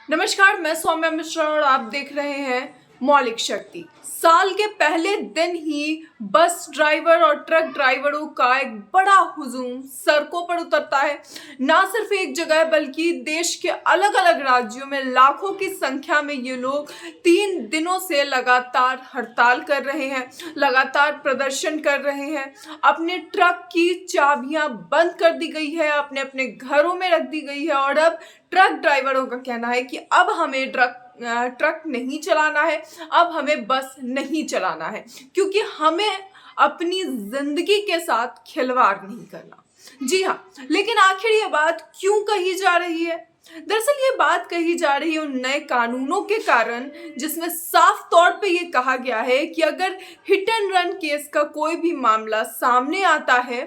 नमस्कार, मैं सौम्या मिश्रा और आप देख रहे हैं मौलिक शक्ति। साल के पहले दिन ही बस ड्राइवर और ट्रक ड्राइवरों का एक बड़ा हुजूम सड़कों पर उतरता है। ना सिर्फ एक जगह बल्कि देश के अलग अलग राज्यों में लाखों की संख्या में ये लोग 3 दिनों से लगातार हड़ताल कर रहे हैं, लगातार प्रदर्शन कर रहे हैं। अपने ट्रक की चाबियां बंद कर दी गई है, अपने अपने घरों में रख दी गई है और अब ट्रक ड्राइवरों का कहना है कि अब हमें ट्रक नहीं चलाना है, अब हमें बस नहीं चलाना है, क्योंकि हमें अपनी जिंदगी के साथ खिलवाड़ नहीं करना। जी हाँ, लेकिन आखिर ये बात क्यों कही जा रही है? दरअसल ये बात कही जा रही है उन नए कानूनों के कारण, जिसमें साफ तौर पे ये कहा गया है कि अगर हिट एंड रन केस का कोई भी मामला सामने आता है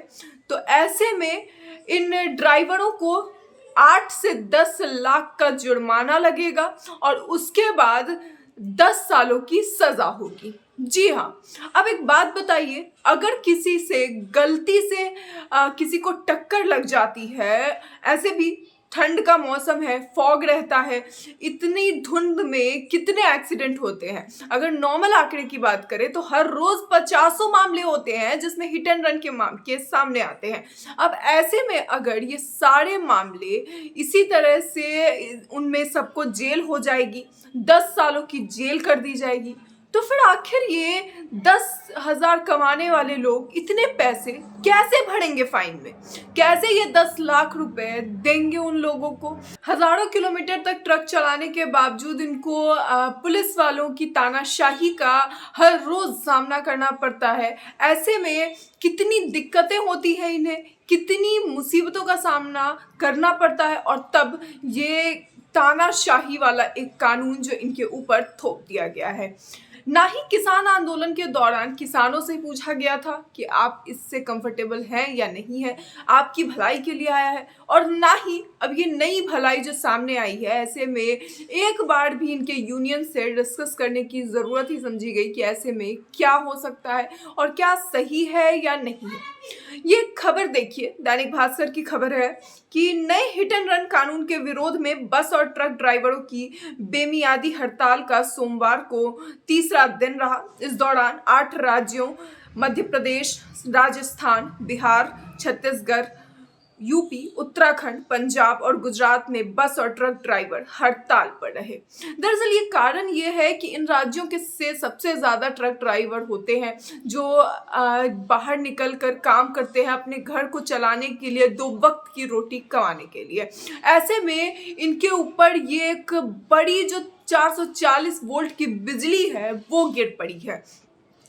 तो ऐसे में इन ड्राइवरों को 8 से 10 लाख का जुर्माना लगेगा और उसके बाद 10 सालों की सजा होगी। जी हाँ, अब एक बात बताइए, अगर किसी से गलती से किसी को टक्कर लग जाती है, ऐसे भी ठंड का मौसम है, फॉग रहता है, इतनी धुंध में कितने एक्सीडेंट होते हैं। अगर नॉर्मल आंकड़े की बात करें तो हर रोज 50 मामले होते हैं जिसमें हिट एंड रन के केस सामने आते हैं। अब ऐसे में अगर ये सारे मामले इसी तरह से उनमें सबको जेल हो जाएगी, 10 सालों की जेल कर दी जाएगी, तो फिर आखिर ये 10,000 कमाने वाले लोग इतने पैसे कैसे भरेंगे फाइन में? कैसे ये 10 लाख रुपए देंगे उन लोगों को? हजारों किलोमीटर तक ट्रक चलाने के बावजूद इनको पुलिस वालों की तानाशाही का हर रोज सामना करना पड़ता है। ऐसे में कितनी दिक्कतें होती हैं इन्हें, कितनी मुसीबतों का सामना करना पड़ता है, और तब ये तानाशाही वाला एक कानून जो इनके ऊपर थोप दिया गया है। ना ही किसान आंदोलन के दौरान किसानों से पूछा गया था कि आप इससे कंफर्टेबल हैं या नहीं है, आपकी भलाई के लिए आया है, और ना ही अब ये नई भलाई जो सामने आई है, ऐसे में एक बार भी इनके यूनियन से डिस्कस करने की ज़रूरत ही समझी गई कि ऐसे में क्या हो सकता है और क्या सही है या नहीं है। ये खबर देखिए, दैनिक भास्कर की खबर है कि नए हिट एंड रन कानून के विरोध में बस और ट्रक ड्राइवरों की बेमियादी हड़ताल का सोमवार को तीसरा दिन रहा। इस दौरान 8 राज्यों मध्य प्रदेश, राजस्थान, बिहार, छत्तीसगढ़, यूपी, उत्तराखंड, पंजाब और गुजरात में बस और ट्रक ड्राइवर हड़ताल पर रहे। दरअसल ये कारण ये है कि इन राज्यों के से सबसे ज़्यादा ट्रक ड्राइवर होते हैं जो बाहर निकल कर काम करते हैं अपने घर को चलाने के लिए, 2 वक्त की रोटी कमाने के लिए। ऐसे में इनके ऊपर ये एक बड़ी जो 440 वोल्ट की बिजली है वो गिर पड़ी है,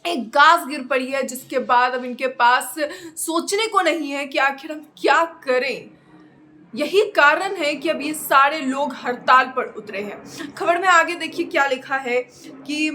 एक गाज गिर पड़ी है, जिसके बाद अब इनके पास सोचने को नहीं है कि आखिर हम क्या करें। यही कारण है कि अब ये सारे लोग हड़ताल पर उतरे हैं। खबर में आगे देखिए क्या लिखा है कि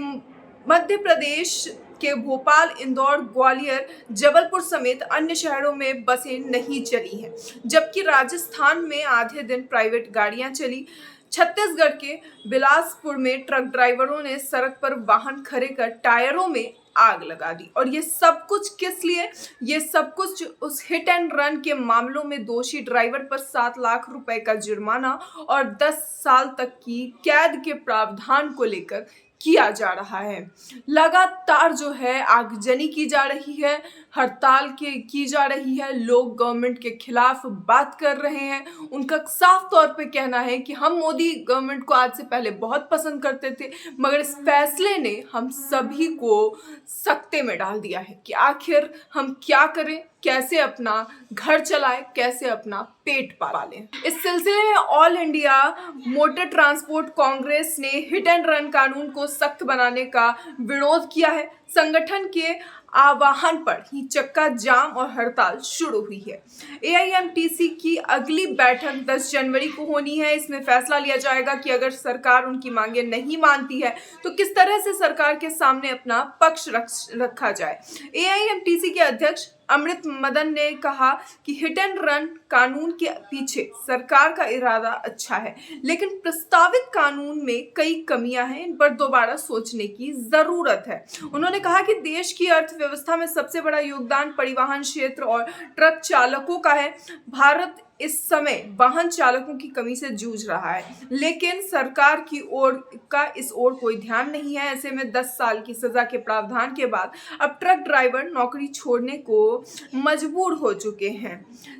मध्य प्रदेश के भोपाल, इंदौर, ग्वालियर, जबलपुर समेत अन्य शहरों में बसें नहीं चली हैं, जबकि राजस्थान में आधे दिन प्राइवेट गाड़ियां चली। छत्तीसगढ़ के बिलासपुर में ट्रक ड्राइवरों ने सड़क पर वाहन खड़े कर टायरों में आग लगा दी। और ये सब कुछ किस लिए? ये सब कुछ उस हिट एंड रन के मामलों में दोषी ड्राइवर पर 7 लाख रुपए का जुर्माना और 10 साल तक की कैद के प्रावधान को लेकर किया जा रहा है। लगातार जो है आगजनी की जा रही है, हड़ताल की जा रही है, लोग गवर्नमेंट के खिलाफ बात कर रहे हैं। उनका साफ तौर पे कहना है कि हम मोदी गवर्नमेंट को आज से पहले बहुत पसंद करते थे, मगर इस फैसले ने हम सभी को सकते में डाल दिया है कि आखिर हम क्या करें, कैसे अपना घर चलाएं, कैसे अपना पेट पालें। इस सिलसिले में all India motor transport Congress ने हिट एंड रन कानून को सख्त बनाने का विरोध किया है। संगठन के आह्वान पर ही चक्का जाम और हड़ताल शुरू हुई है। एआईएमटीसी की अगली बैठक 10 जनवरी को होनी है। इसमें फैसला लिया जाएगा कि अगर सरकार उनकी मांगे नहीं मानती है तो किस तरह से सरकार के सामने अपना पक्ष रखा जाए। एआईएमटीसी के अध्यक्ष अमृत मदन ने कहा कि हिट एंड रन कानून के पीछे सरकार का इरादा अच्छा है, लेकिन प्रस्तावित कानून में कई कमियां हैं, इन पर दोबारा सोचने की जरूरत है। उन्होंने कहा कि देश की अर्थव्यवस्था में सबसे बड़ा योगदान परिवहन क्षेत्र और ट्रक चालकों का है। भारत इस समय वाहन चालकों की कमी से जूझ रहा है, लेकिन सरकार की ओर का इस ओर कोई ध्यान नहीं है। ऐसे में 10 साल की सजा के प्रावधान के बाद अब ट्रक ड्राइवर नौकरी छोड़ने को मजबूर हो चुके हैं।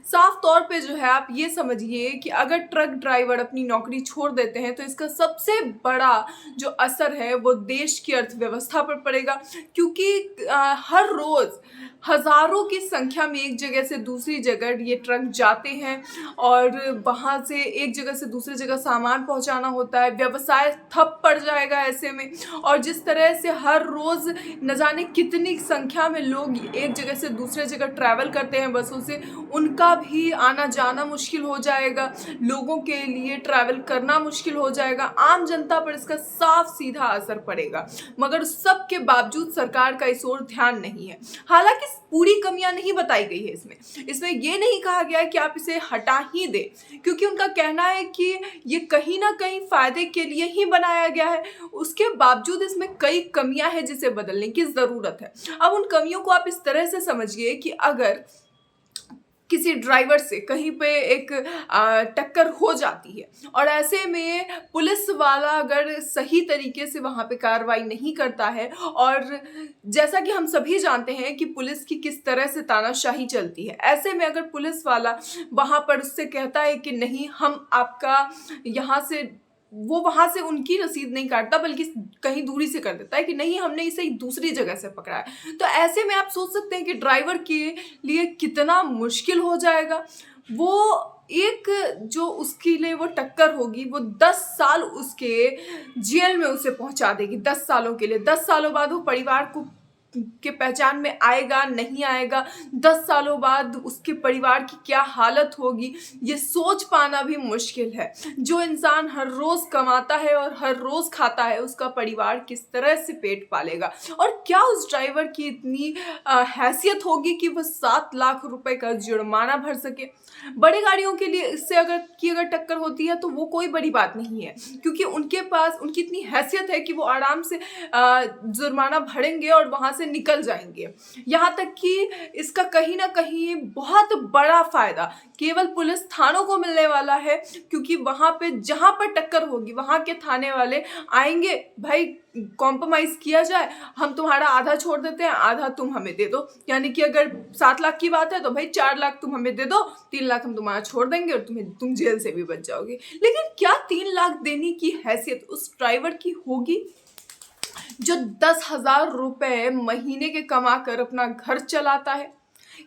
साफ तौर पे जो है आप ये समझिए कि अगर ट्रक ड्राइवर अपनी नौकरी छोड़ देते हैं तो इसका सबसे बड़ा जो असर है वो देश की अर्थव्यवस्था पर पड़ेगा, क्योंकि हर रोज हजारों की संख्या में एक जगह से दूसरी जगह ये ट्रक जाते हैं और वहाँ से एक जगह से दूसरी जगह सामान पहुँचाना होता है। व्यवसाय ठप पड़ जाएगा ऐसे में। और जिस तरह से हर रोज़ न जाने कितनी संख्या में लोग एक जगह से दूसरे जगह ट्रैवल करते हैं बसों से, उनका भी आना जाना मुश्किल हो जाएगा, लोगों के लिए ट्रैवल करना मुश्किल हो जाएगा, आम जनता पर इसका साफ सीधा असर पड़ेगा। मगर सब के बावजूद सरकार का इस ओर ध्यान नहीं है। हालांकि पूरी कमियां नहीं बताई गई है इसमें ये नहीं कहा गया है कि आप इसे हटा ही दें, क्योंकि उनका कहना है कि ये कहीं ना कहीं फायदे के लिए ही बनाया गया है। उसके बावजूद इसमें कई कमियां हैं जिसे बदलने की जरूरत है। अब उन कमियों को आप इस तरह से समझिए कि अगर किसी ड्राइवर से कहीं पे एक टक्कर हो जाती है और ऐसे में पुलिस वाला अगर सही तरीके से वहाँ पे कार्रवाई नहीं करता है, और जैसा कि हम सभी जानते हैं कि पुलिस की किस तरह से तानाशाही चलती है, ऐसे में अगर पुलिस वाला वहाँ पर उससे कहता है कि नहीं हम आपका यहाँ से, वो वहां से उनकी रसीद नहीं काटता बल्कि कहीं दूरी से कर देता है कि नहीं हमने इसे दूसरी जगह से पकड़ा है, तो ऐसे में आप सोच सकते हैं कि ड्राइवर के लिए कितना मुश्किल हो जाएगा। वो एक जो उसके लिए वो टक्कर होगी वो 10 साल उसके जेल में उसे पहुंचा देगी, 10 सालों के लिए। 10 सालों बाद वो परिवार को के पहचान में आएगा नहीं आएगा, 10 सालों बाद उसके परिवार की क्या हालत होगी, ये सोच पाना भी मुश्किल है। जो इंसान हर रोज कमाता है और हर रोज खाता है, उसका परिवार किस तरह से पेट पालेगा, और क्या उस ड्राइवर की इतनी हैसियत होगी कि वह 7 लाख रुपए का जुर्माना भर सके। बड़ी गाड़ियों के लिए इससे अगर टक्कर होती है तो वो कोई बड़ी बात नहीं है, क्योंकि उनके पास उनकी इतनी हैसियत है कि वो आराम से जुर्माना भरेंगे और वहां से निकल जाएंगे। यहाँ तक कि इसका कहीं ना कहीं बहुत बड़ा फायदा केवल पुलिस थानों को मिलने वाला है, क्योंकि वहां पे जहां पर टक्कर होगी वहां के थाने वाले आएंगे, भाई कॉम्प्रोमाइज किया जाए, हम तुम्हारा आधा छोड़ देते हैं, आधा तुम हमें दे दो। यानी कि अगर 7 लाख की बात है तो भाई 4 लाख तुम हमें दे दो, 3 लाख हम तुम्हारा छोड़ देंगे और तुम जेल से भी बच जाओगे। लेकिन क्या 3 लाख देने की हैसियत उस ड्राइवर की होगी जो 10,000 रुपए महीने के कमा कर अपना घर चलाता है?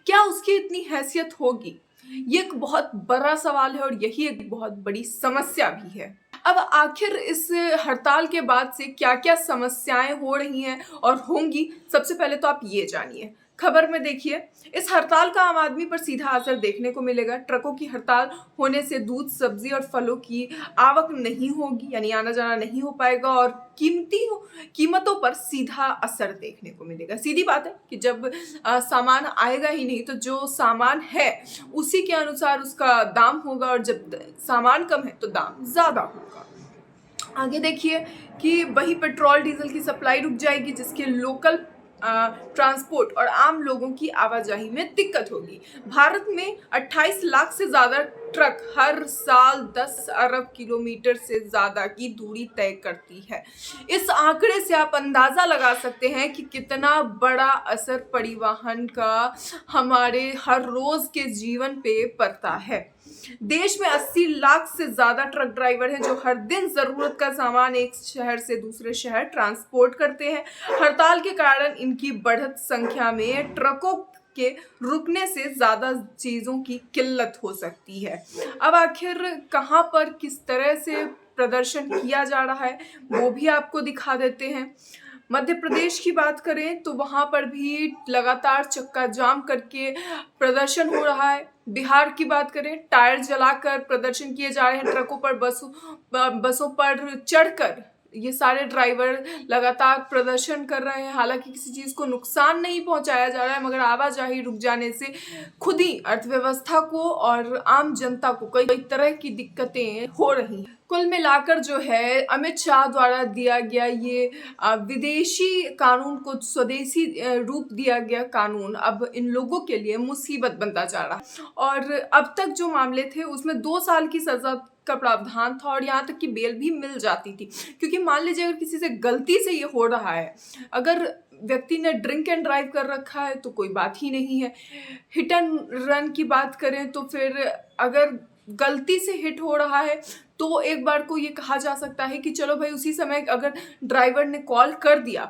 क्या उसकी इतनी हैसियत होगी? ये एक बहुत बड़ा सवाल है और यही एक बहुत बड़ी समस्या भी है। अब आखिर इस हड़ताल के बाद से क्या क्या समस्याएं हो रही हैं और होंगी, सबसे पहले तो आप ये जानिए। खबर में देखिए, इस हड़ताल का आम आदमी पर सीधा असर देखने को मिलेगा। ट्रकों की हड़ताल होने से दूध, सब्जी और फलों की आवक नहीं होगी, यानी आना जाना नहीं हो पाएगा, और कीमतों पर सीधा असर देखने को मिलेगा। सीधी बात है कि जब सामान आएगा ही नहीं तो जो सामान है उसी के अनुसार उसका दाम होगा, और जब सामान कम है तो दाम ज़्यादा होगा। आगे देखिए कि वही पेट्रोल डीजल की सप्लाई रुक जाएगी, जिसके लोकल ट्रांसपोर्ट और आम लोगों की आवाजाही में दिक्कत होगी। भारत में 28 लाख से ज़्यादा ट्रक हर साल 10 अरब किलोमीटर से ज़्यादा की दूरी तय करती है। इस आंकड़े से आप अंदाज़ा लगा सकते हैं कि कितना बड़ा असर परिवहन का हमारे हर रोज़ के जीवन पे पड़ता है। देश में 80 लाख से ज्यादा ट्रक ड्राइवर हैं जो हर दिन जरूरत का सामान एक शहर से दूसरे शहर ट्रांसपोर्ट करते हैं। हड़ताल के कारण इनकी बढ़त संख्या में ट्रकों के रुकने से ज्यादा चीजों की किल्लत हो सकती है। अब आखिर कहां पर किस तरह से प्रदर्शन किया जा रहा है वो भी आपको दिखा देते हैं। मध्य प्रदेश की बात करें तो वहां पर भी लगातार चक्का जाम करके प्रदर्शन हो रहा है। बिहार की बात करें, टायर जलाकर प्रदर्शन किए जा रहे हैं, ट्रकों पर बसों पर चढ़कर ये सारे ड्राइवर लगातार प्रदर्शन कर रहे हैं, हालांकि किसी चीज़ को नुकसान नहीं पहुंचाया जा रहा है, मगर आवाजाही रुक जाने से खुद ही अर्थव्यवस्था को और आम जनता को कई तरह की दिक्कतें हो रही हैं। कुल मिलाकर जो है अमित शाह द्वारा दिया गया ये विदेशी कानून को स्वदेशी रूप दिया गया कानून अब इन लोगों के लिए मुसीबत बनता जा रहा है। और अब तक जो मामले थे उसमें 2 साल की सजा का प्रावधान था और यहाँ तक कि बेल भी मिल जाती थी, क्योंकि मान लीजिए अगर किसी से गलती से ये हो रहा है, अगर व्यक्ति ने ड्रिंक एंड ड्राइव कर रखा है तो कोई बात ही नहीं है। हिट एंड रन की बात करें तो फिर अगर गलती से हिट हो रहा है तो एक बार को ये कहा जा सकता है कि चलो भाई उसी समय अगर ड्राइवर ने कॉल कर दिया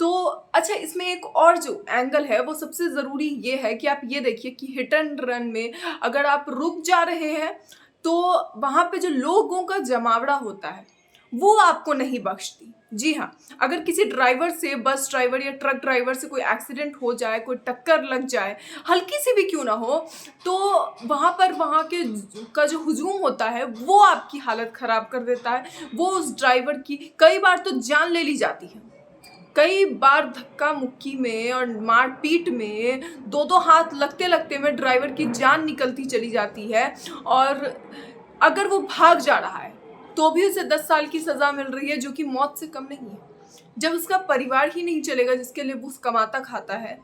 तो अच्छा। इसमें एक और जो एंगल है वो सबसे ज़रूरी ये है कि आप ये देखिए कि हिट एंड रन में अगर आप रुक जा रहे हैं तो वहाँ पे जो लोगों का जमावड़ा होता है वो आपको नहीं बख्शती। जी हाँ, अगर किसी ड्राइवर से, बस ड्राइवर या ट्रक ड्राइवर से कोई एक्सीडेंट हो जाए, कोई टक्कर लग जाए, हल्की सी भी क्यों ना हो, तो वहाँ के का जो हुजूम होता है वो आपकी हालत ख़राब कर देता है। वो उस ड्राइवर की कई बार तो जान ले ली जाती है, कई बार धक्का मुक्की में और मारपीट में 2-2 हाथ लगते लगते में ड्राइवर की जान निकलती चली जाती है। और अगर वो भाग जा रहा है तो भी उसे 10 साल की सज़ा मिल रही है, जो कि मौत से कम नहीं है। जब उसका परिवार ही नहीं चलेगा जिसके लिए वो कमाता खाता है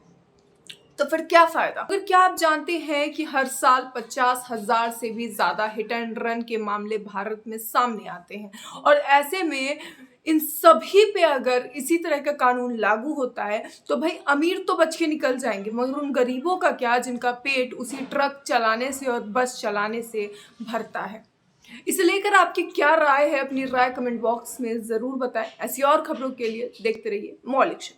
तो फिर क्या फ़ायदा। अगर क्या आप जानते हैं कि हर साल 50,000 से भी ज़्यादा हिट एंड रन के मामले भारत में सामने आते हैं, और ऐसे में इन सभी पे अगर इसी तरह का कानून लागू होता है तो भाई अमीर तो बच के निकल जाएंगे, मगर उन गरीबों का क्या जिनका पेट उसी ट्रक चलाने से और बस चलाने से भरता है। इसे लेकर आपकी क्या राय है, अपनी राय कमेंट बॉक्स में ज़रूर बताएं। ऐसी और खबरों के लिए देखते रहिए मौलिक शक्ति।